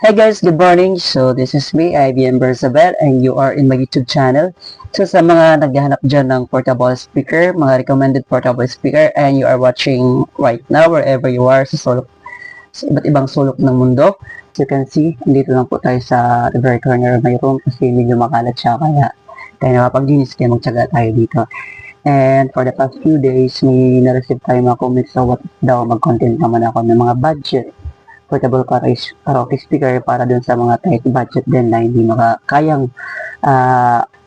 Hi guys, good morning. So this is me, IBM Berzabel, and you are in my YouTube channel. So sa mga naghahanap dyan ng portable speaker, mga recommended portable speaker, and you are watching right now wherever you are sa iba't ibang sulok ng mundo. As you can see, andito lang po tayo sa the very corner of my room kasi medyo makalat siya kaya nakapag-linis kaya magtsaga tayo dito. And for the past few days, may na-receive tayo mga comments sa what daw mag-content naman ako ng mga budget portable karaoke speaker para dun sa mga tight budget din na hindi kayang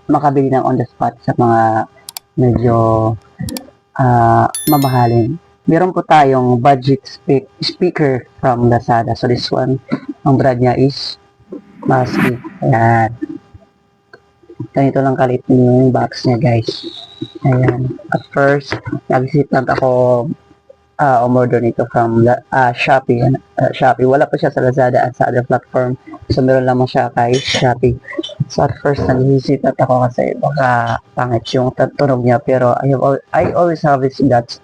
makabili ng on the spot sa mga medyo mamahalin. Meron po tayong budget speaker from Lazada. So this one, ang brand niya is Masky. Ayan. Ganito lang kalit yung box niya guys. Ayan. At first, nag-visit lang ako umorder nito from Shopee. Shopee. Wala pa siya sa Lazada at sa other platform. So, meron lamang siya kay Shopee. So, at first, nag-visit at ako kasi baka pangit yung tunog niya. Pero, I always have this guts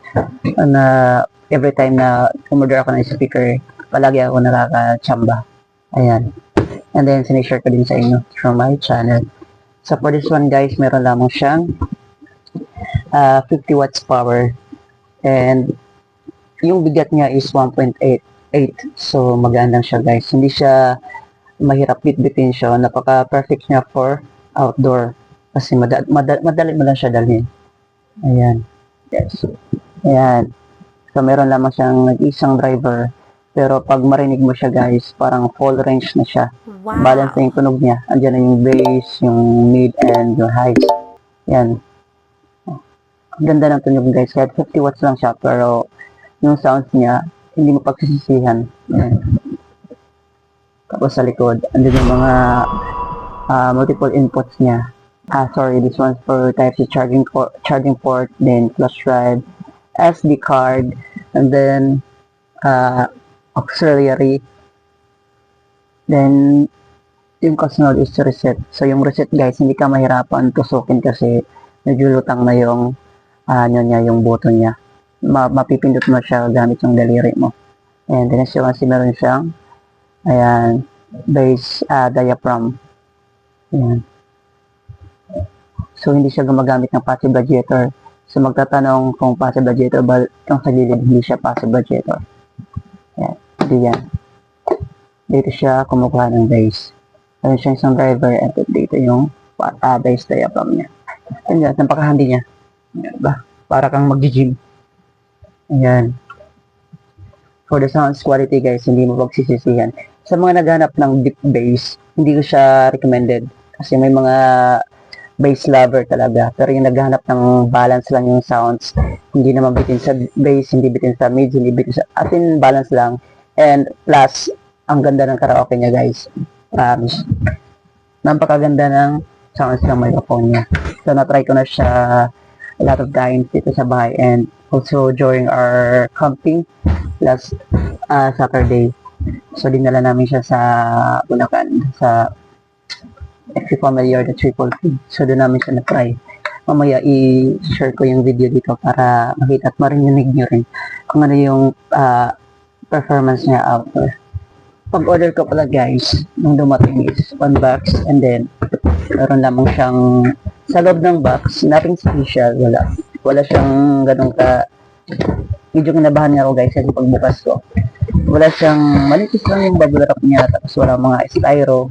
na every time na umorder ako ng speaker, palagi ako nakaka-chamba. Ayan. And then, sinishare ko din sa inyo from my channel. So, for this one, guys, meron lamang siyang 50 watts power. And, yung bigat niya is 1.88. So, magandang siya guys. Hindi siya mahirap bitbitin siya. Napaka-perfect niya for outdoor. Kasi madali mo lang siya dalhin. Ayan. Yes. Ayan. So, meron lamang siyang nag-isang driver. Pero pag marinig mo siya guys, parang full range na siya. Wow. Balance na yung tunog niya. Andiyan na yung bass, yung mid, and yung high. Yan. Ang ganda ng tunog guys. Kahit 50 watts lang siya. Pero yung sounds niya, hindi mo pagsisisihan. Ayan. Tapos sa likod, andun yung mga multiple inputs niya. Sorry, this one's for Type-C charging port, then flash drive, SD card, and then auxiliary. Then, yung kasunod is reset. So, yung reset guys, hindi ka mahirapan tusukin kasi medyo lutang na yung yung button niya. Mapipindot mo siya gamit yung daliri mo. And then, as you can see, meron siyang ayan, base diaphragm. Ayan. So, hindi siya gumagamit ng passive radiator. So, magtatanong kung passive radiator ba yung sa gilid, hindi siya passive radiator. Ayan. Hindi yan. Dito siya kumukuha ng base. Meron siyang isang driver at dito yung base diaphragm niya. Ayan, napakahandi niya. Diba? Para kang mag-gym. Ayan. For the sounds quality guys, hindi mo pagsisisihan. Sa mga naghanap ng deep bass, hindi ko siya recommended. Kasi may mga bass lover talaga. Pero yung naghanap ng balance lang yung sounds, hindi naman bitin sa bass, hindi bitin sa mid, hindi bitin sa atin, balance lang. And plus, ang ganda ng karaoke niya guys. Promise. Napakaganda ng sounds ng microphone niya. So, na-try ko na siya a lot of times dito sa bahay and also during our camping last Saturday. So, dinala namin siya sa Bulacan, sa if you familiar the Triple P. So, doon namin siya na-try. Mamaya, i-share ko yung video dito para makita at marinig nyo rin kung ano yung performance niya outdoor. Pag-order ko pala guys, nung dumating is one box and then meron lamang siyang sa loob ng box, nothing special, wala siyang ganun medyo kinabahan nga ako guys kasi pagbukas ko wala siyang manipis lang yung bubble wrap niya tapos wala mga styro,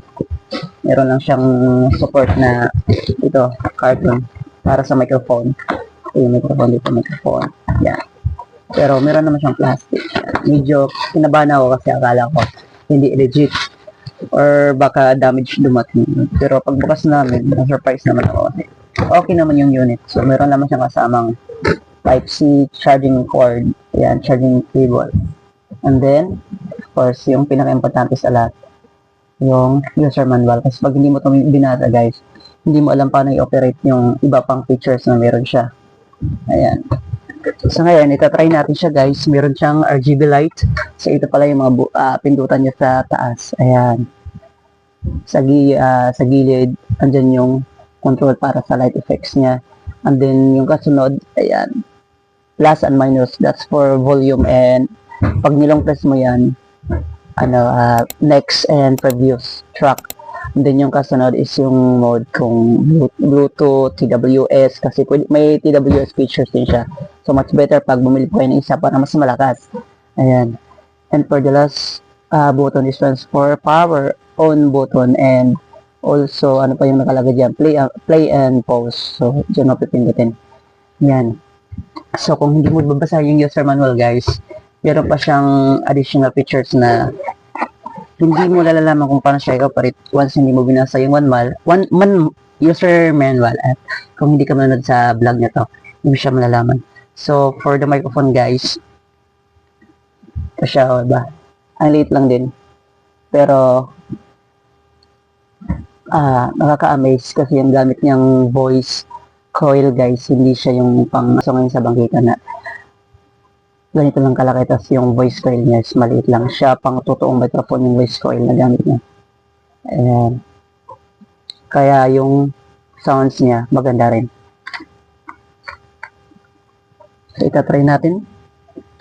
meron lang siyang support na ito, carton para sa microphone. Yung microphone yan, pero meron naman siyang plastic. Medyo kinabahan ako kasi akala ko hindi legit or baka damage dumating. Pero pagbukas namin, na-surprise naman ako. Okay naman yung unit. So, meron naman siyang kasamang Type-C charging cord. Ayan, charging cable. And then, of course, yung pinaka-importante sa lahat, yung user manual. Kasi pag hindi mo ito binasa, guys, hindi mo alam paano i-operate yung iba pang features na meron siya. Ayan. So, ngayon, itatry natin siya, guys. Meron siyang RGB light. So, ito pala yung mga pindutan niya sa taas. Ayan. Sa gilid, andyan yung control para sa light effects niya. And then, yung kasunod, ayan, plus and minus, that's for volume and pag nilong press mo yan, next and previous track. And then yung kasunod is yung mode kung Bluetooth, TWS, kasi may TWS features din siya. So much better pag bumili po kayo ng isa para mas malakas. Ayan. And for the last button is for power on button, and also ano pa yung nakalagay dyan, play and pause. So dyan mapipindutin. Yan. So kung hindi mo babasa yung user manual guys, meron pa siyang additional features na hindi mo nalalaman kung paano siya i-operate once hindi mo binasa yung user manual, at kung hindi ka manonood sa vlog na to, hindi siya malalaman. So for the microphone guys, ito siya, ba? Ang liit lang din. Pero nakaka-amaze kasi yung gamit niyang voice coil guys, hindi siya yung pang ngayon sa bangkita na ganito lang kalaki, tapos yung voice coil niya is maliit lang siya, pang totoong microphone yung voice coil na gamit niya. Ayan. Kaya yung sounds niya maganda rin. So itatry natin,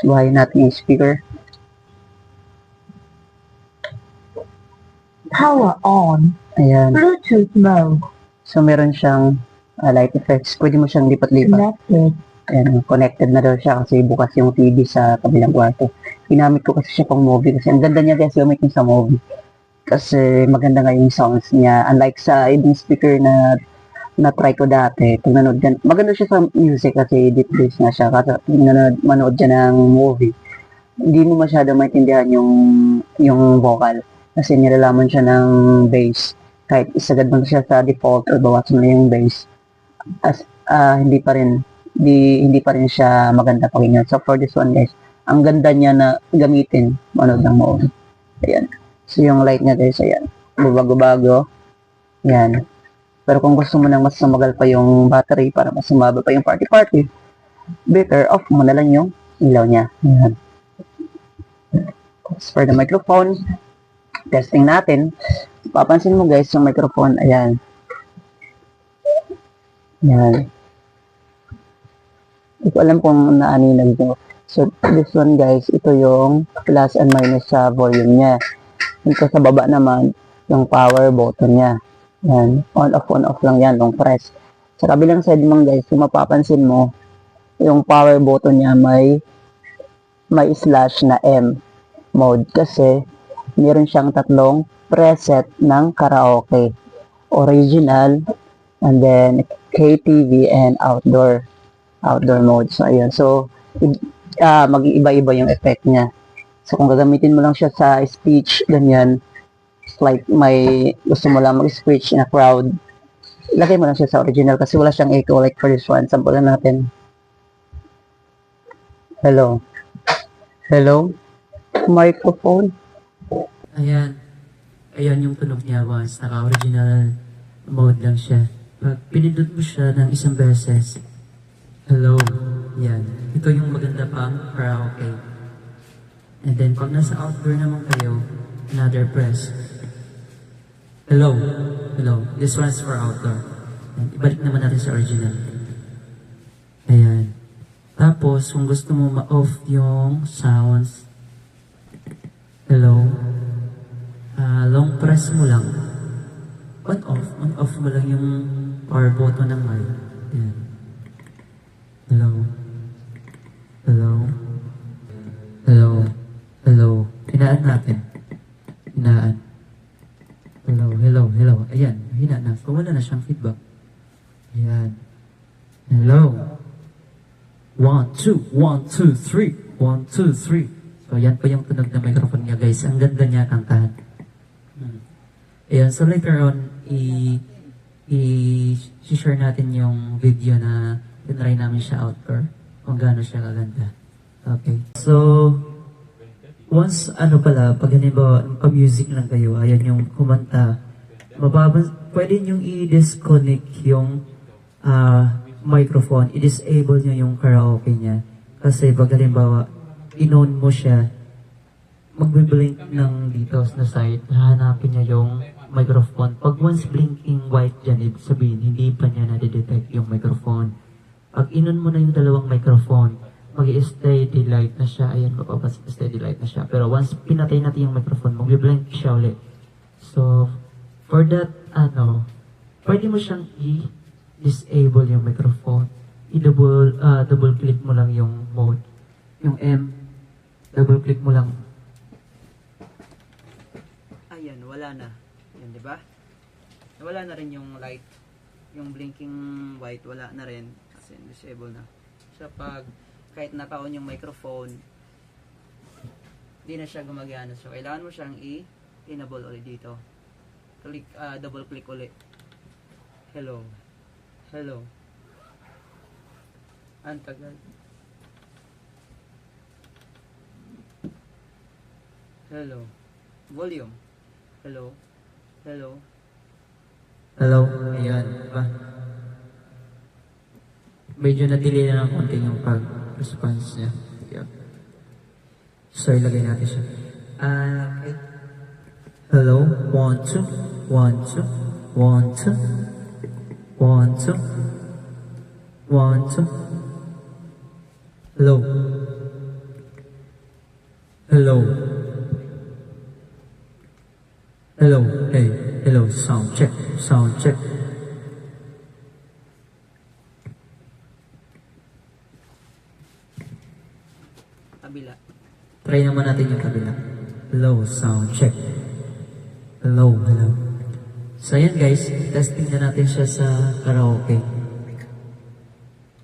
buhayin natin yung speaker. Power on. Ayan. Bluetooth mode. So meron siyang light effects, pwede mo siyang lipat-lipat. Connected. Ayan, connected na daw siya kasi bukas yung TV sa kabilang kwarto. Ginamit ko kasi siya pang movie kasi ang ganda niya guys gamitin sa movie. Kasi maganda nga yung sounds niya. Unlike sa ibang speaker na try ko dati, kung nanood dyan, maganda siya sa music kasi deep bass nga siya. Kasi manood dyan ng movie, hindi mo masyado maintindihan yung vocal. Kasi nilalaman siya ng bass. Kahit isagad mo siya sa default or bawasan mo yung bass, hindi pa rin siya maganda pakinggan. So for this one guys, ang ganda niya na gamitin, manood ng movie. Ayan. So yung light niya guys, ayan, bago-bago. Ayan. Pero kung gusto mo nang mas sumagal pa yung battery para mas sumaba pa yung party, better off mo na lang yung ilaw niya. Ayan. As for the microphone, testing natin. Papansin mo guys yung microphone, ayan. Ayan. Hindi ko alam kung naaninag nyo. So, this one guys, ito yung plus and minus sa volume niya. Ito sa baba naman, yung power button niya. Yan. On off lang yan, long press. Sa kabilang side naman guys, kung mapapansin mo, yung power button niya may slash na M mode. Kasi, meron siyang tatlong preset ng karaoke. Original, and then KTV, and outdoor mode. So, ayun. So, mag-iiba-iba yung effect niya. So, kung gagamitin mo lang siya sa speech, ganyan, like may gusto mo lang mag-speech in a crowd, ilagay mo lang siya sa original kasi wala siyang echo like for this one. Sample na natin. Hello? Microphone? Ayan. Ayan yung tunog niya once. Naka-original mode lang siya. Pag pinindot mo siya ng isang beses, hello. Yan. Ito yung maganda pang karaoke. And then, pag nasa outdoor naman kayo, another press. Hello. This one's for outdoor. And ibalik naman natin sa original. Ayan. Tapos, kung gusto mo ma-off yung sounds, hello. Long press mo lang. On-off mo lang yung power button ng mic. Ayan. Hello. Hinaan natin. Hello. Ayan, hina na. So, wala na siyang feedback. Ayan. Hello. 1, 2, 1, 2, 3. 1, 2, 3. So, yan po yung tunog ng microphone niya, guys. Ang ganda niya kantahan. Ayan, so later on, i-share natin yung video na tinry namin siya outdoor. Kung gaano siya kaganda. Okay. So, once, pag halimbawa, pa-music lang kayo, ayan yung kumanta, pwede nyo i-disconnect yung microphone, i-disable nyo yung karaoke niya. Kasi pag halimbawa, in-on mo siya, magbiblink ng dito na side, hahanapin niya yung microphone. Pag once blinking white dyan, ibig sabihin, hindi pa niya na-detect yung microphone. Pag in-on mo na yung dalawang microphone, mag-steady light na siya. Ayan, steady light na siya. Pero once pinatay natin yung microphone, mag-blank siya ulit. So, for that, pwede mo siyang i-disable yung microphone. Double click mo lang yung mode. Yung M, double click mo lang. Ayan, wala na. Yan, di ba? Wala na rin yung light. Yung blinking white, wala na rin. Kasi disable na. So, kahit naka-on yung microphone, di na siya gumagana. So, kailangan mo siyang i-enable ulit dito. Double click ulit. Hello. Hello. Ang tagal. Hello. Volume. Hello. Hello. Hello. Ayan. Diba? Medyo na-delay na ng konti yung pag-response niya. Yeah. So, ilagay natin siya. Okay. Hello. 1, 2. 1, 2. 1, 2. 1, 2. 1, 2. Hello. Hello. Hello. Hey. Hello. Sound check. Sound check. Kabila. Try naman natin yung kabila. Hello. Sound check. Hello. Hello. So, ayan guys. Testing na natin siya sa karaoke.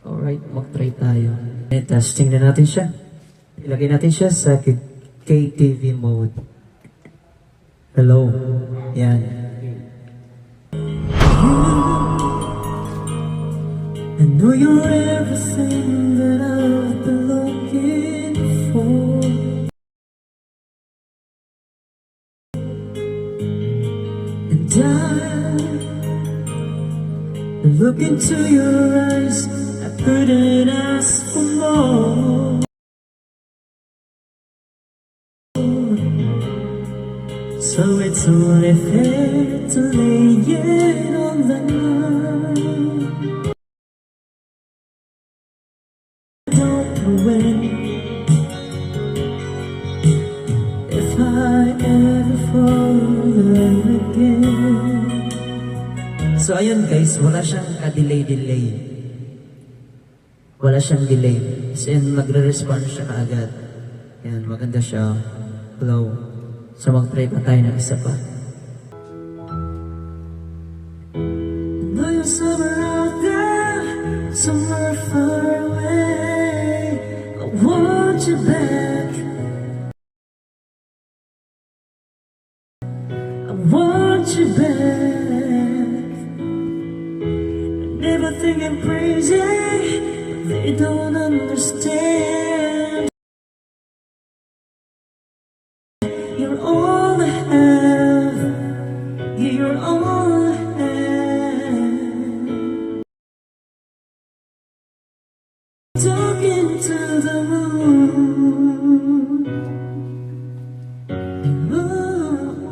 Alright. Mag-try tayo. And testing na natin siya. Ilagay natin siya sa KTV mode. Hello. Yan. I know you're everything that I've been looking for. And I look into your eyes. I couldn't ask for more. So it's only fair to lay it on the line. Don't know when, if I ever fall again. So ayun guys, wala siyang delay. Wala siyang delay. Kasi nagre-respond siya kaagad. Yan, maganda siya. Hello. So mag-try pa tayo ng isa pa. Know you're somewhere out there, somewhere far away. I want you back. I want you back. And everything I'm crazy, but they don't understand. You're all I have. You're all I have. Talking to the moon.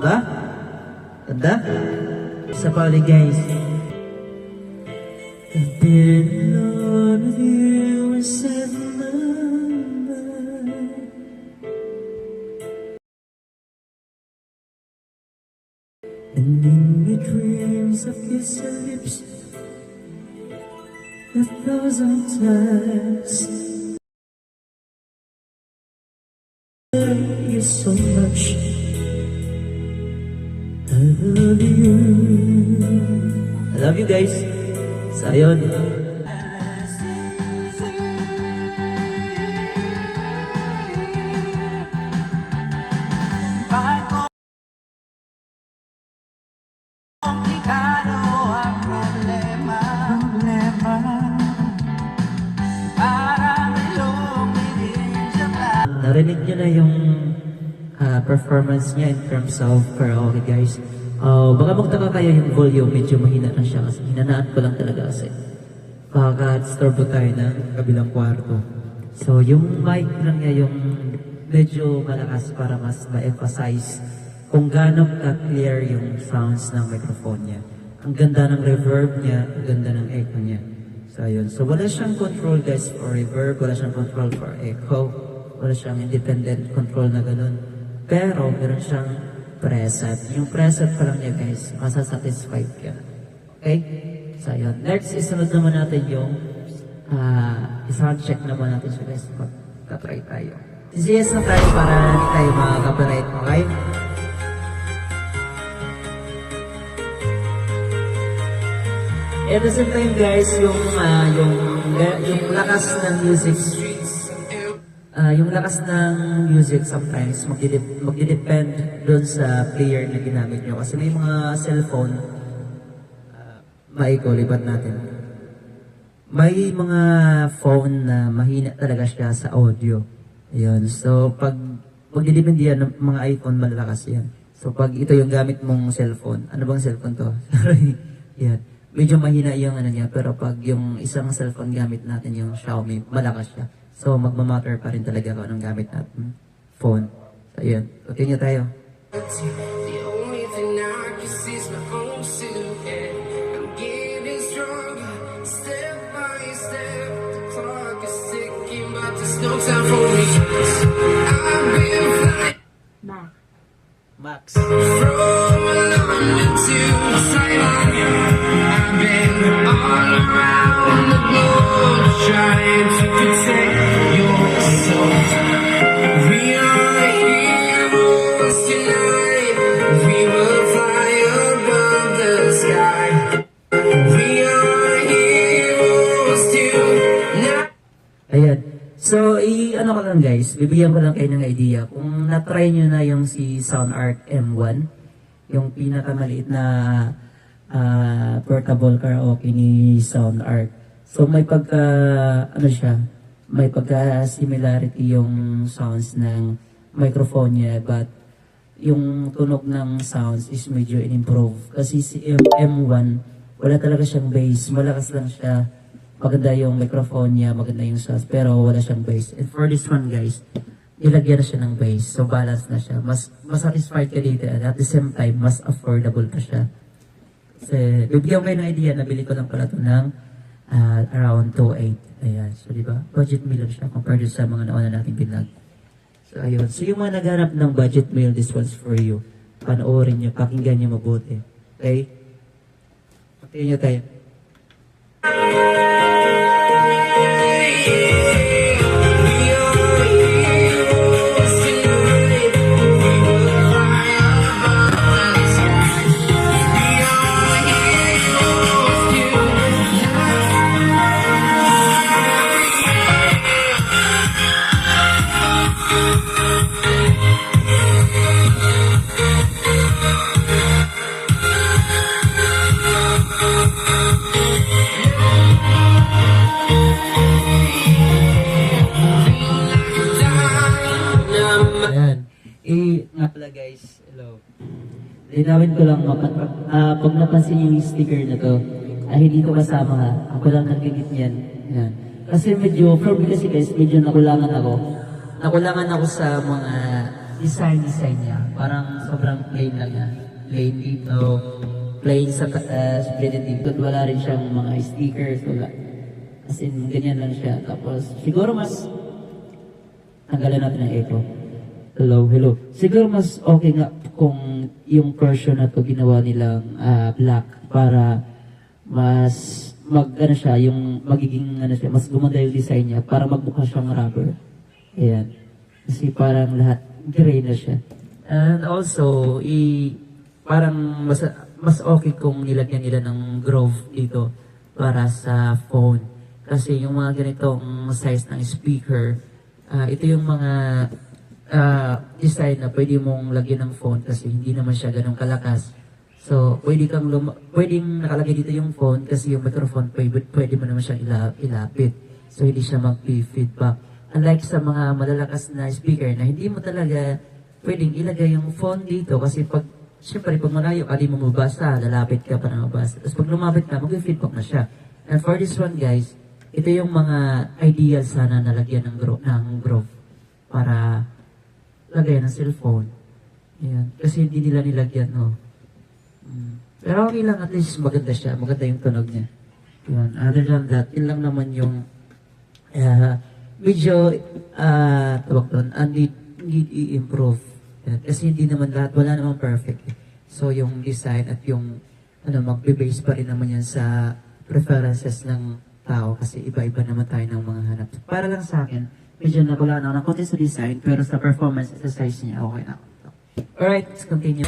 Ba? Ganda? Isa pa ulit guys. I've been alone with you for 7 months. And in my dreams I've kissed your lips 1,000 times. I love you so much. I love you. I love you guys. So ayun. Narinig nyo na yung performance niya in terms of karaoke guys. Baka magtaka kayo yung volume, medyo mahina lang siya kasi hinanaan ko lang talaga kasi disturbo tayo ng kabilang kwarto. So yung mic lang niya yung medyo malakas para mas ma-emphasize kung gaano ka-clear yung sounds ng microphone niya. Ang ganda ng reverb niya, ang ganda ng echo niya. So So, ayun. So, wala siyang control guys for reverb, wala siyang control for echo, wala siyang independent control na ganun. Pero, meron siyang preset. Yung preset pa lang niya guys, masasatisfied ka. Okay? So, ayun. Next, isunod naman natin yung i-sound check naman natin siya guys. Magka-try tayo. Yes na tayo para hindi tayo makaka-copyright. Okay? At the same time guys, yung lakas ng music, yung lakas ng music sometimes magdidepend doon sa player na ginamit nyo. Kasi may mga cellphone, lipat natin. May mga phone na mahina talaga siya sa audio. Ayun. So, pag magdidepend yan ng mga iPhone, malalakas yan. So, pag ito yung gamit mong cellphone, ano bang cellphone to? Sorry. Yan. Medyo mahina yung ano niya, pero pag yung isang cellphone gamit natin, yung Xiaomi, malakas siya. So, magmamatter pa rin talaga kung anong gamit natin. Phone. So, yun. Continue tayo. The only thing I can see is my own silhouette. I'm getting stronger, step by step. The clock is ticking, but there's no time for me. I've been flying Max. Max. from London to Taiwan. I've been all around the globe trying to protect your soul. We are heroes tonight. We will fly above the sky. We are heroes tonight. Ayan. So, ano ko lang guys, bibigyan ko lang kayo ng idea. Kung na-try nyo na yung si SoundArt M1, yung pinakamaliit na portable karaoke ni SoundArt. So, may may pagka-similarity yung sounds ng microphone niya, but yung tunog ng sounds is medyo in-improve. Kasi si M1, wala talaga siyang bass, malakas lang siya. Maganda yung microphone niya, maganda yung sounds, pero wala siyang bass. And for this one guys, ilagyan na siya ng bass, so balance na siya. Mas satisfied ka dito, and at the same time, mas affordable pa siya. Kasi, bibigyan ko kayo ng idea, nabili ko lang pala ito ng around 2.8. Ayan, so diba, budget meal lang siya compared sa mga nauna nating binag. So ayun, so yung mga naghanap ng budget meal, this one's for you. Panoorin nyo, pakinggan nyo mabuti. Okay? Continue tayo. Nga pala guys, hello. Linawin ko lang, pag napansin yung sticker na to, hindi ko kasama ha. Ako lang nagkikit niyan. Yan. Kasi medyo, for me kasi guys, medyo nakulangan ako. Nakulangan ako sa mga design niya. Parang sobrang plain lang yan. Plain dito, plain sa split dito. Wala rin siyang mga stickers, wala. As in, ganyan lang siya. Tapos, siguro mas, tanggalan natin ang echo. Hello. Siguro mas okay nga kung yung version na to ginawa nilang black para mas yung magiging mas gumanda yung design niya para magmukha siyang rubber. Ayan. Kasi parang lahat gray na siya. And also, parang mas okay kung nilagyan nila ng groove dito para sa phone. Kasi yung mga ganitong size ng speaker, ito yung mga design na pwede mong lagyan ng phone kasi hindi naman siya ganun kalakas. So, pwedeng nakalagay dito yung phone kasi yung microphone pwede mo naman siyang ilapit. So, hindi siya mag-feedback. Unlike sa mga malalakas na speaker na hindi mo talaga pwedeng ilagay yung phone dito kasi siyempre pag malayo ka, di mo mabasa, lalapit ka pa na mabasa. Tapos pag lumapit ka, mag-feedback na siya. And for this one guys, ito yung mga ideal sana na lagyan ng groove para lagyan ng cellphone. Ayan. Kasi hindi nila nilagyan, no. Pero okay lang, at least maganda siya. Maganda yung tunog niya. Yan. Other than that, yun lang naman yung medyo tawag doon, need i-improve. Yan. Kasi hindi naman lahat, wala namang perfect. So yung design at yung magbe-base pa rin naman yan sa preferences ng tao kasi iba-iba naman tayo ng mga hanap. Para lang sa akin, medyo nagula na ako ng konti sa design pero sa performance at sa size niya, okay na ako. Alright, let's continue.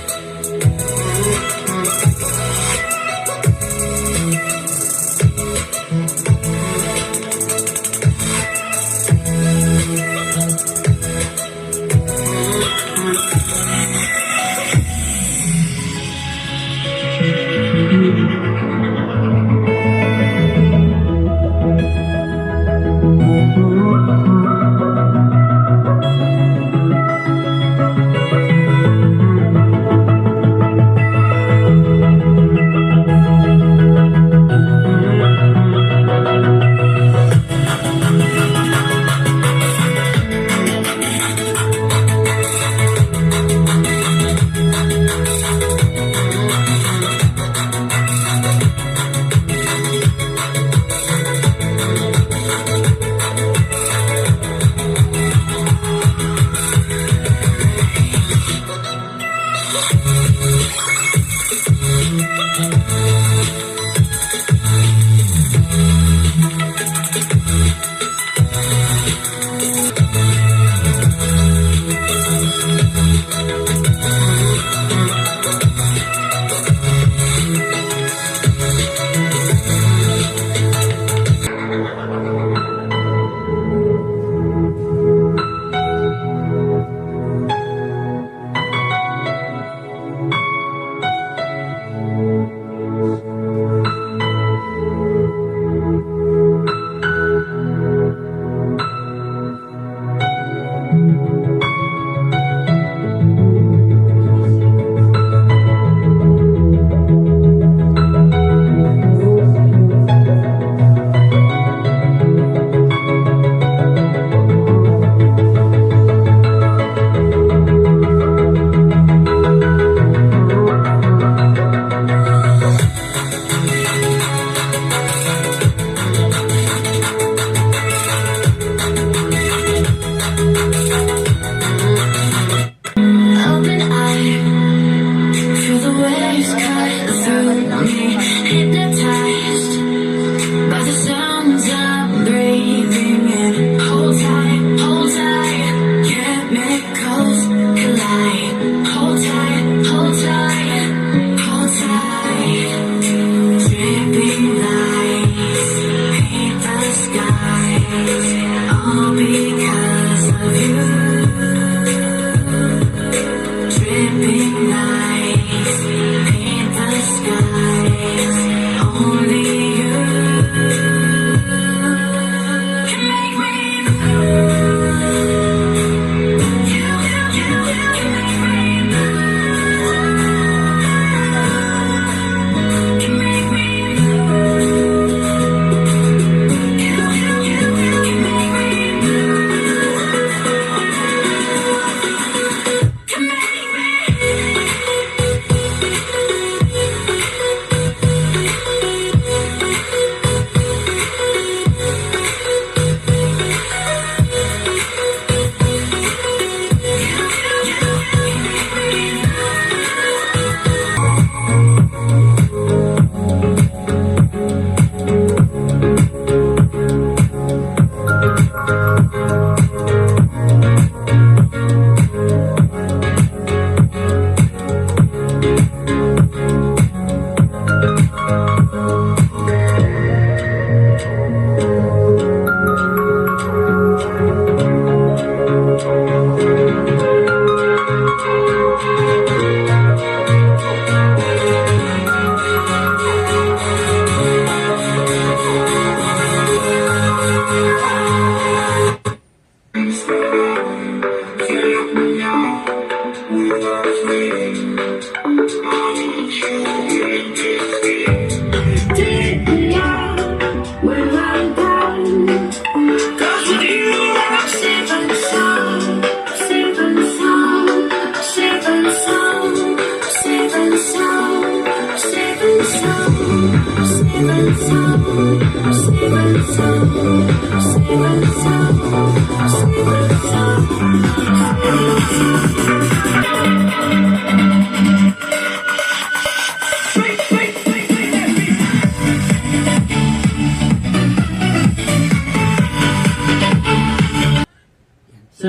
So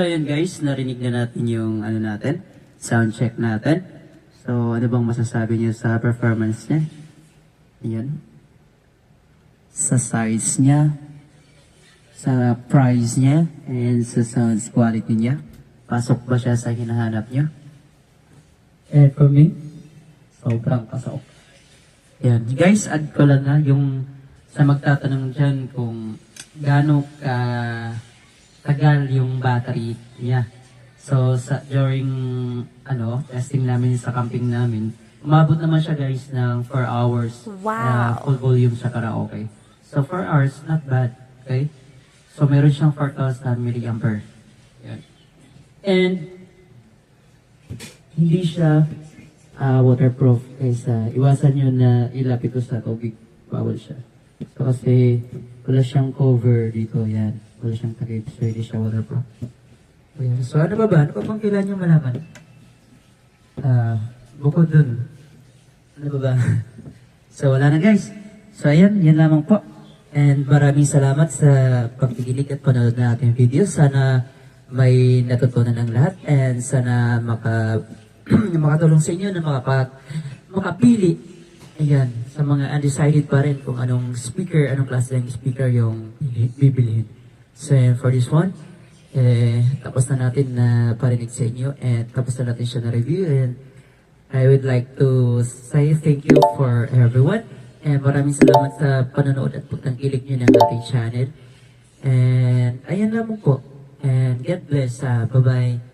ayun guys, narinig na natin yung ano natin, sound check natin. So ano bang masasabi niyo sa performance niya? Ayan. Sa size niya, sa price niya, and sa sound quality niya. Pasok ba siya sa hinahanap niyo? And for me, sobrang pasok. Yan. Guys, add ko lang na yung sa magtatanong dyan kung gaano ka tagal yung battery niya. So, during testing namin sa camping namin, umabot naman siya guys ng 4 hours. Wow. Full volume sa karaoke. So, 4 hours, not bad. Okay? So, meron siyang 4,000 milliampere. Yan. And, hindi siya waterproof. Kaysa, iwasan nyo na ilapit ko sa tubig. Bawal siya. So, kasi, wala siyang cover dito. Yan. Wala siyang takip. So, hindi siya waterproof. Ayan. So, ano ba ba? Ano pa bang kailangan nyo malaman? Bukod dun. Ano ba ba? So, wala na guys. So, ayan. Yan lamang po. And maraming salamat sa pagpigilig at panood na ating video. Sana may natutunan ng lahat. And sana makatulong sa inyo na makapili. Ayan. Sa mga undecided pa rin kung anong speaker, anong klase ng speaker yung bibilihin. So, for this one, tapos na natin na parinig sa inyo and tapos na natin siya na review and I would like to say thank you for everyone and maraming salamat sa panonood at pagtangkilik nyo ng ating channel and ayan lamang po and God bless, bye bye.